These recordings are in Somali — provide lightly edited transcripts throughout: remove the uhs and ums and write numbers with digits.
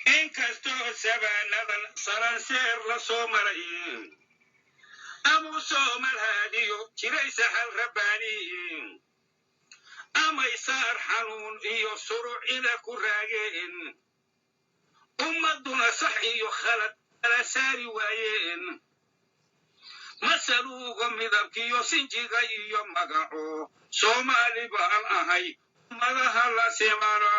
inkastoo sabaanadan salanseer la soo maray amuu soomal haadiyo jiray saxal rabbaaniyin amay saar xanuun iyo surucida ku raageen ummadduna sax iyo khalad kala saari waayeen masaluuga midabkiyo sinjiga iyo magaco soomaali baan ahay ummadaha la simana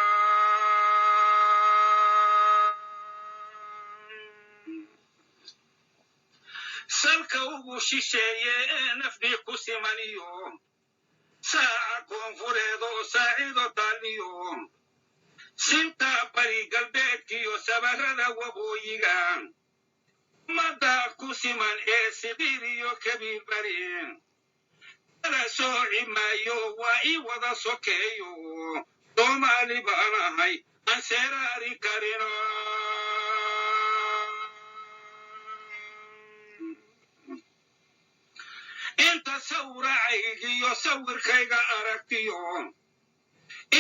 salka ugu shisheeye ee nafdii ku simaniyo saaca koonfureedoo saacido daaliyo sinta bari galbeedkiyo sabarrada wabooyiga ummaddaa ku siman ee siqiir iyo kabiir bari kala sooci maayo waa ii wada sokeeyo soomaali baan ahay aan seeraari karino inta sawracaygiyo sawirkayga aragtiyo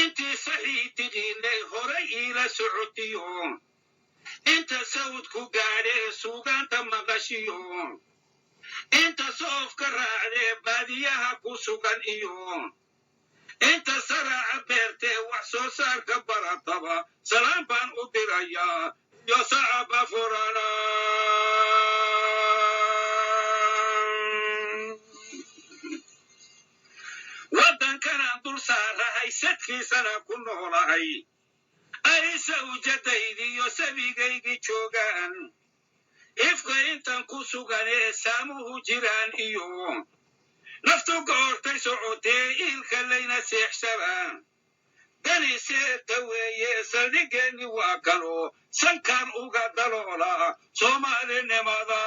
intii saxii tiqiinay horay iila socotiyo inta sawdku gaadhee suugaanta maqashiyo inta soofka raacdee baadiyaha ku sugan iyo inta saraaca beertee wax soo saarka barataba salaan baan u dirayaa iyo sacaba furana waddankanaan dul saarahay sadkiisana ku noolahay ay sawjadaydiiyo sabigaygii joogaan ifka intan ku sugan ee saamuhu jiraan iyo naftu goortay socotee iilka layna seexshabaa daniseeta weeye saldhigeenni waa kalo sankan uga daloola soomaalinimada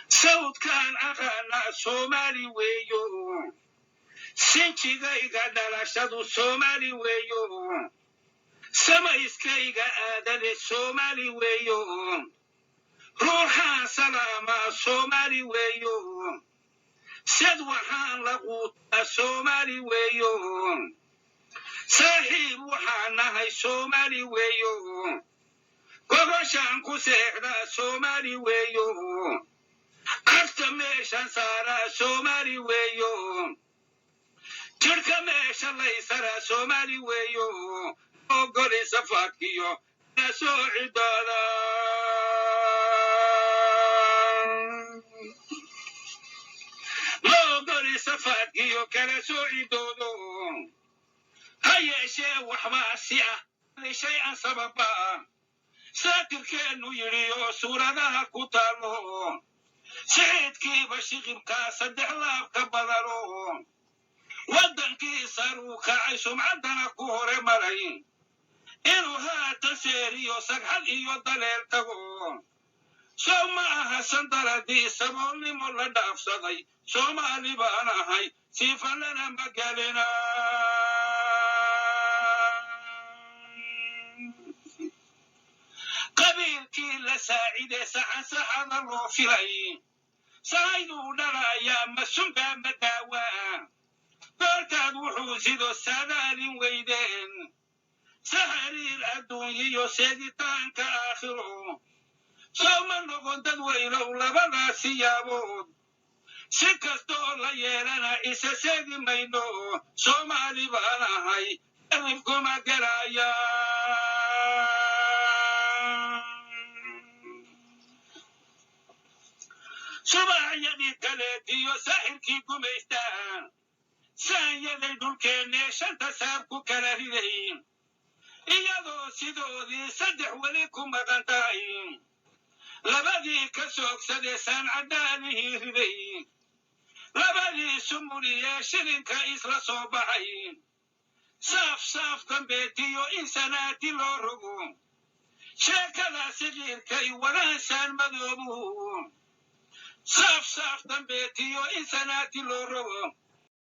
sawdkaan aqaana soomaali weeyo sinjigayga dhalashadu soomaali weeyo samayskayga aadane soomaali weeyo ruuxaan salaamaa soomaali weeyo sad waxaan la quutaa soomaali weeyo saaxiib waxaan nahay soomaali weeyo gogoshaan ku seexdaa soomaali weeyo cagta meeshan saaraa soomaali weeyo jirka meesha laysaraa soomaali weeyo ogoli safaadkiyo la soo cidaada ogoli safaadkiyo kala soo cidoodo ha yeeshee waxbaa si ah lishay aan sababa saatirkeennu yidhi oo suuradaha ku taalo siciidkiiba shiqibkaa saddex laabka badano waddankii saruu kacay sumcaddana ku hore maray inuu haatan seeriyo sagxad iyo daleel tago sow ma aha sandaladii saboolnimo la dhaafsaday soomaali baan ahay siifallana magalina qabiilkii la saacidee saxansaxada loo filay sahayduu dhalayaa masunbaa madaawaa doortaad wuxuu sido saadaalin weydeen sahariir adduunyiyo seegitaanka aakhiro sow ma noqon dad weynow labadaas siyaabood si kastoo la yeelana isa seegi mayno soomaali baan ahay aribkuma garaya subaxyadii kaleetiyo saaxirkii gumaystaan saanyaday dhulkeennee shanta saab ku kala riday iyadoo sidoodii saddex weli ku maqan tahay labadii ka soogsadee saancadaalihii riday labadii sumuliyee shilinka isla soo baxay saaf saaf dambeetiyo in sanaati loo rogo sheekadaa sigiirkay wadaansaan madoobuhu saaf saaf dambeetiyo in sanaati loo rogo